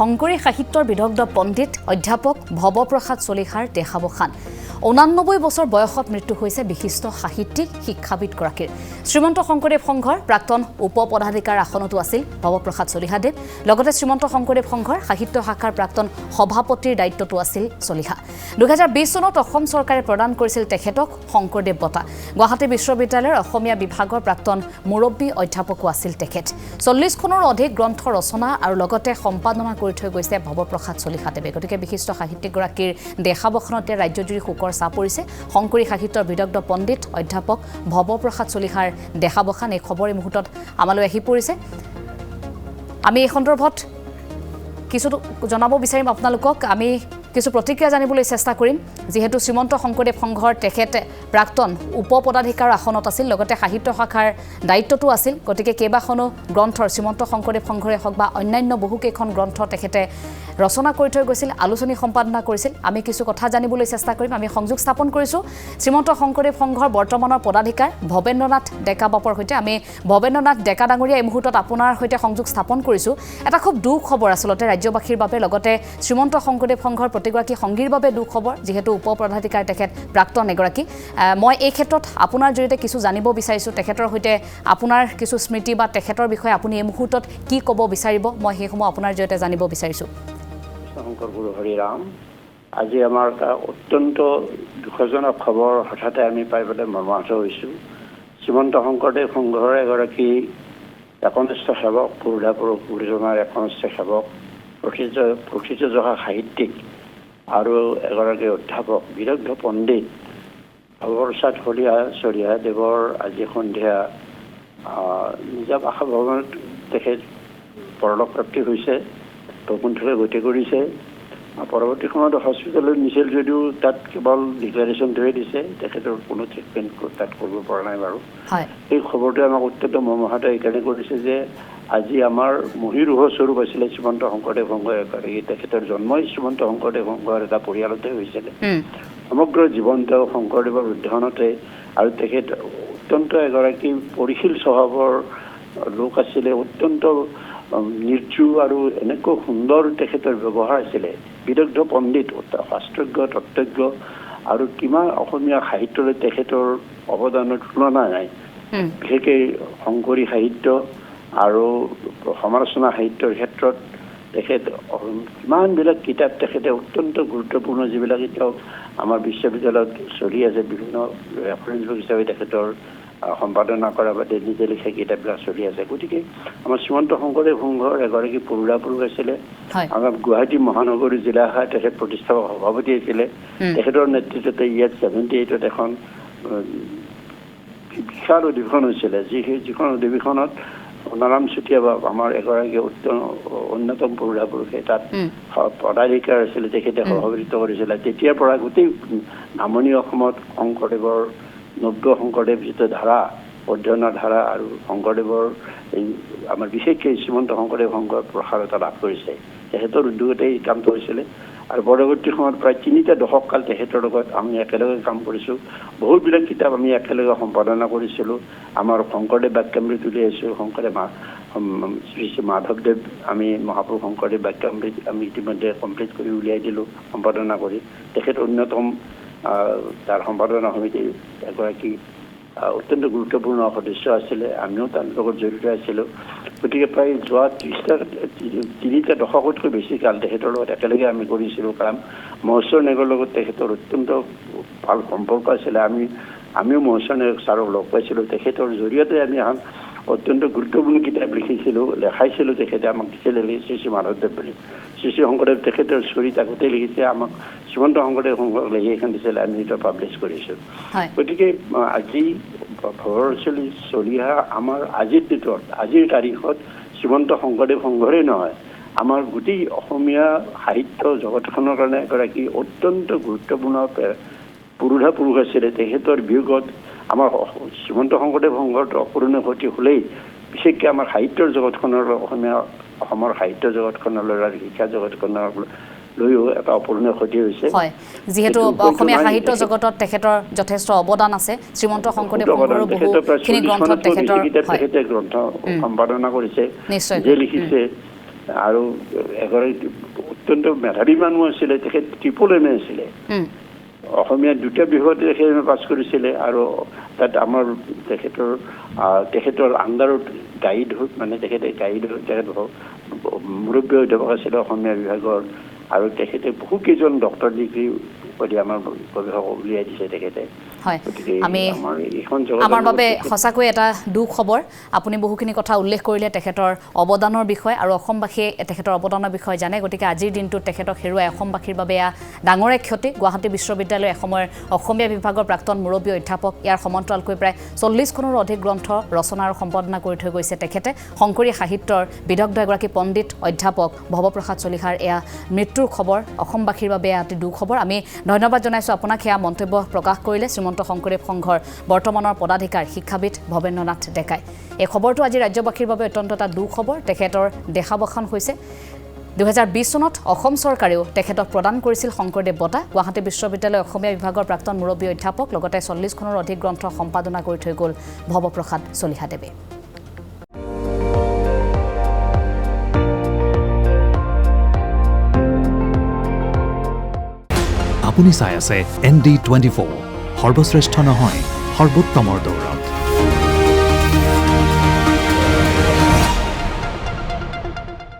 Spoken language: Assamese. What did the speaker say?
শংকৰী সাহিত্যৰ বিদগ্ধ পণ্ডিত অধ্যাপক ভৱপ্ৰসাদ চলিহাৰ দেহাৱসান 89 বছৰ বয়সত মৃত্যু হৈছে বিশিষ্ট সাহিত্যিক শিক্ষাবিদগৰাকীৰ শ্ৰীমন্ত শংকৰদেৱ সংঘৰ প্ৰাক্তন উপ-পদাধিকাৰ আসনতো আছিল ভৱপ্ৰসাদ চলিহাদেৱ লগতে শ্ৰীমন্ত শংকৰদেৱ সংঘৰ সাহিত্য শাখাৰ প্ৰাক্তন সভাপতিৰ দায়িত্বতো আছিল চলিহা 2020 চনত অসম চৰকাৰে প্ৰদান কৰিছিল তেখেতক শংকৰদেৱ বঁটা গুৱাহাটী বিশ্ববিদ্যালয়ৰ অসমীয়া বিভাগৰ প্ৰাক্তন মুৰব্বী অধ্যাপকো আছিল তেখেত 40 খনৰ অধিক গ্ৰন্থ ৰচনা আৰু লগতে সম্পাদনা কৰি থৈ গৈছে ভৱপ্ৰসাদ চলিহাদেৱে গতিকে বিশিষ্ট সাহিত্যিকগৰাকীৰ দেহাৱসানতে ৰাজ্যজুৰি শোকৰ ছাপ পৰিছে শংকৰী সাহিত্যৰ বিদগ্ধ পণ্ডিত অধ্যাপক ভৱপ্ৰসাদ চলিহাৰ দেহাৱসান এই খবৰ এই মুহূৰ্তত আমালৈ আহি পৰিছে আমি এই সন্দৰ্ভত কিছু জনাব বিচাৰিম আপোনালোকক আমি কিছু প্ৰতিক্ৰিয়া জানিবলৈ চেষ্টা কৰিম যেহেতু শ্ৰীমন্ত শংকৰদেৱ সংঘৰ তেখেত প্ৰাক্তন উপ-পদাধিকাৰ আসনত আছিল লগতে সাহিত্য শাখাৰ দায়িত্বটো আছিল গতিকে কেইবাখনো গ্ৰন্থৰ শ্ৰীমন্ত শংকৰদেৱ সংঘৰে হওক বা অন্যান্য বহুকেইখন গ্ৰন্থ তেখেতে ৰচনা কৰি থৈ গৈছিল আলোচনী সম্পাদনা কৰিছিল আমি কিছু কথা জানিবলৈ চেষ্টা কৰিম আমি সংযোগ স্থাপন কৰিছো শ্ৰীমন্ত শংকৰদেৱ সংঘৰ বৰ্তমানৰ পদাধিকাৰ ভৱেন্দ্ৰনাথ ডেকা বাপৰ সৈতে আমি ভৱেন্দ্ৰনাথ ডেকা ডাঙৰীয়া এই মুহূৰ্তত আপোনাৰ সৈতে সংযোগ স্থাপন কৰিছো এটা খুব দুখ খবৰ আচলতে ৰাজ্যবাসীৰ বাবে লগতে শ্ৰীমন্ত শংকৰদেৱ সংঘৰ প্ৰতিগৰাকী সংগীৰ বাবে দুখ খবৰ যেহেতু উপ-পদাধিকাৰ তেখেত প্ৰাক্তন এগৰাকী মই এই ক্ষেত্ৰত আপোনাৰ জৰিয়তে কিছু জানিব বিচাৰিছো তেখেতৰ সৈতে আপোনাৰ কিছু স্মৃতি বা তেখেতৰ বিষয়ে আপুনি এই মুহূৰ্তত কি ক'ব বিচাৰিব মই সেইসমূহ আপোনাৰ জৰিয়তে জানিব বিচাৰিছো শংকৰ গুৰু হৰিৰাম আজি আমাৰ এটা অত্যন্ত দুখজনক খবৰ হঠাতে আমি পাই পেলাই মৰ্মাহত হৈছোঁ শ্ৰীমন্ত শংকৰদেৱ সংঘৰ এগৰাকী একনিষ্ঠ সেৱক পুৰুধা গুৰুজনাৰ একনিষ্ঠ সেৱক প্ৰথিতযশা সাহিত্যিক আৰু এগৰাকী অধ্যাপক বিদগ্ধ পণ্ডিত ভৱপ্ৰসাদ চলিহাদেৱৰ আজি সন্ধিয়া নিজা বাসভৱনত তেখেত পৰলোকপ্ৰাপ্তি হৈছে বৈকুণ্ঠলৈ গতি কৰিছে পৰৱৰ্তী সময়ত হস্পিটেলত নিছিল যদিও তাত কেৱল ডিক্লেৰেশ্যনটোহে দিছে তেখেতৰ কোনো ট্ৰিটমেণ্ট তাত কৰিব পৰা নাই বাৰু এই খবৰটোৱে আমাক অত্যন্ত মৰ্মাহত এইকাৰণে কৰিছে যে আজি আমাৰ মহীৰুহ স্বৰূপ আছিলে শ্ৰীমন্ত শংকৰদেৱ সংঘৰ এগৰাকী তেখেতৰ জন্মই শ্ৰীমন্ত শংকৰদেৱ সংঘৰ এটা পৰিয়ালতে হৈছিলে সমগ্ৰ জীৱন তেওঁ শংকৰদেৱৰ অধ্যয়নতে আৰু তেখেত অত্যন্ত এগৰাকী পৰিশীল স্বভাৱৰ লোক আছিলে অত্যন্ত নিৰ্জু আৰু এনেকৈ সুন্দৰ তেখেতৰ ব্যৱহাৰ আছিলে বিদগ্ধ পণ্ডিত শাস্ত্ৰজ্ঞ তত্ত্বজ্ঞ আৰু কিমান অসমীয়া সাহিত্যলৈ তেখেতৰ অৱদানৰ তুলনা নাই বিশেষকৈ শংকৰী সাহিত্য আৰু সমালোচনা সাহিত্যৰ ক্ষেত্ৰত তেখেত কিমানবিলাক কিতাপ তেখেতে অত্যন্ত গুৰুত্বপূৰ্ণ যিবিলাক এতিয়াও আমাৰ বিশ্ববিদ্যালয়ত চলি আছে বিভিন্ন ৰেফাৰেঞ্চ বুক হিচাপে তেখেতৰ সম্পাদনা কৰা বা নিজে লিখা কিতাপবিলাক চলি আছে গতিকে আমাৰ শ্ৰীমন্ত শংকৰদেৱ সংঘৰ এগৰাকী পুৰুষ আছিলে আমাৰ গুৱাহাটী মহানগৰী জিলা শাখাৰ তেখেত প্ৰতিষ্ঠাপক সভাপতি আছিলে তেখেতৰ নেতৃত্বতে ইয়াত 78ত এখন বিশাল অধিৱেশন হৈছিলে যিখন অধিৱেশনত সোণাৰাম চুতীয়া বা আমাৰ এগৰাকী অন্যতম পুৰুষে তাত পদাধিকাৰ আছিলে তেখেতে সভাপতিত্ব কৰিছিলে তেতিয়াৰ পৰা গোটেই নামনি অসমত শংকৰদেৱৰ নব্য শংকৰদেৱ যিটো ধাৰা অধ্যয়নৰ ধাৰা আৰু শংকৰদেৱৰ এই আমাৰ বিশেষকৈ শ্ৰীমন্ত শংকৰদেৱ সংঘৰ প্ৰসাৰতা লাভ কৰিছে তেখেতৰ উদ্যোগতে এই কামটো হৈছিলে আৰু পৰৱৰ্তী সময়ত প্ৰায় 3টা দশক কাল তেখেতৰ লগত আমি একেলগে কাম কৰিছোঁ বহুতবিলাক কিতাপ আমি একেলগে সম্পাদনা কৰিছিলোঁ আমাৰ শংকৰদেৱ বাক্যামৃত উলিয়াইছোঁ শংকৰদেৱ শ্ৰী শ্ৰী মাধৱদেৱ আমি মহাপুৰুষ শংকৰদেৱ বাক্যামৃত আমি ইতিমধ্যে কমপ্লিট কৰি উলিয়াই দিলোঁ সম্পাদনা কৰি তেখেত অন্যতম তাৰ সম্পাদনা সমিতিৰ এগৰাকী অত্যন্ত গুৰুত্বপূৰ্ণ সদস্য আছিলে আমিও তাৰ লগত জড়িত আছিলোঁ গতিকে প্ৰায় যোৱা 3টা দশকতকৈ বেছি কাল তেখেতৰ লগত একেলগে আমি কৰিছিলোঁ কাম মহেশ্বৰ নেগৰ লগত তেখেতৰ অত্যন্ত ভাল সম্পৰ্ক আছিলে আমিও মহেশ্বৰ নেগ ছাৰক লগ পাইছিলোঁ তেখেতৰ জৰিয়তে আমি এখন অত্যন্ত গুৰুত্বপূৰ্ণ কিতাপ লেখাইছিলোঁ তেখেতে আমাক দিছিলে শ্ৰী শ্ৰী মাধৱদেৱ বুলি শ্ৰী শ্ৰী শংকৰদেৱ তেখেতৰ চৰিত আগতে লিখিছে আমাক শ্ৰীমন্ত শংকৰদেৱ সংঘক লেখি এখন দিছিলে আমি এটা পাব্লিছ কৰিছোঁ গতিকে আজি ভৱপ্ৰসাদ চলিহা আমাৰ আজিৰ তাৰিখত শ্ৰীমন্ত শংকৰদেৱ সংঘৰে নহয় আমাৰ গোটেই অসমীয়া সাহিত্য জগতখনৰ কাৰণে এগৰাকী অত্যন্ত গুৰুত্বপূৰ্ণ পুৰুষ আছিলে তেখেতৰ বিয়োগত আমাৰ শ্ৰীমন্ত শংকৰদেৱ সংঘৰ অপূৰণীয় ক্ষতি হ'লেই বিশেষকৈ আমাৰ সাহিত্যৰ জগতখনৰ অসমৰ সাহিত্য জগতখনলৈ আৰু শিক্ষা জগতখনৰ লৈও এটা অপূৰণীয় ক্ষতি হৈছে যেহেতু অসমীয়া সাহিত্য জগতত তেখেতৰ যথেষ্ট অৱদান আছে শ্ৰীমন্ত শংকৰদেৱ সংঘৰো বহুখিনি গ্ৰন্থ তেখেতৰ গ্ৰন্থ সম্পাদনা কৰিছে যে লিখিছে আৰু এগৰাকী অত্যন্ত মেধাৱী মানুহ আছিলে, তেখেত TMA আছিলে, অসমীয়া 2টা বিষয়তে তেখেতে পাছ কৰিছিলে, আৰু তাত আমাৰ তেখেতৰ আণ্ডাৰত গাইড মানে তেখেত মুৰব্বী অধ্যাপক আছিলে অসমীয়া বিভাগৰ, আৰু তেখেতে বহুকেইজন ডক্টৰ ডিগ্ৰী উপাধি আমাৰ গৱেষক উলিয়াই দিছে তেখেতে। হয়, আমি আমাৰ বাবে সঁচাকৈ এটা দুখ খবৰ। আপুনি বহুখিনি কথা উল্লেখ কৰিলে তেখেতৰ অৱদানৰ বিষয়ে, আৰু অসমবাসীয়ে তেখেতৰ অৱদানৰ বিষয়ে জানে। গতিকে আজিৰ দিনটোত তেখেতক হেৰুৱাই অসমবাসীৰ বাবে এয়া ডাঙৰ এক ক্ষতি। গুৱাহাটী বিশ্ববিদ্যালয়ৰ এসময়ৰ অসমীয়া বিভাগৰ প্ৰাক্তন মুৰব্বী অধ্যাপক, ইয়াৰ সমান্তৰালকৈ প্ৰায় 40খনৰো অধিক গ্ৰন্থ ৰচনা আৰু সম্পাদনা কৰি থৈ গৈছে তেখেতে। শংকৰীয়া সাহিত্যৰ বিদগ্ধ এগৰাকী পণ্ডিত অধ্যাপক ভৱপ্ৰসাদ চলিহাৰ এয়া মৃত্যুৰ খবৰ। অসমবাসীৰ বাবে এয়া অতি দুখবৰ। আমি ধন্যবাদ জনাইছোঁ আপোনাক সেয়া মন্তব্য প্ৰকাশ কৰিলে শ্ৰীমন্ত শংকৰদেৱ সংঘৰ বৰ্তমানৰ পদাধিকাৰ শিক্ষাবিদ ভৱেন্দ্ৰনাথ ডেকাই। এই খবৰটো আজি ৰাজ্যবাসীৰ বাবে অত্যন্ত এটা দুখবৰ। তেখেতৰ দেহাৱসান হৈছে। 2020 চনত অসম চৰকাৰেও তেখেতক প্ৰদান কৰিছিল শংকৰদেৱ বঁটা। গুৱাহাটী বিশ্ববিদ্যালয়ৰ অসমীয়া বিভাগৰ প্ৰাক্তন মুৰব্বী অধ্যাপক, লগতে 40খনৰ অধিক গ্ৰন্থ সম্পাদনা কৰি থৈ গ'ল ভৱপ্ৰসাদ চলিহাদেৱে। আপুনি চাই আছে ND24, সৰ্বশ্ৰেষ্ঠ নহয়, সৰ্বোত্তমৰ দৌৰত।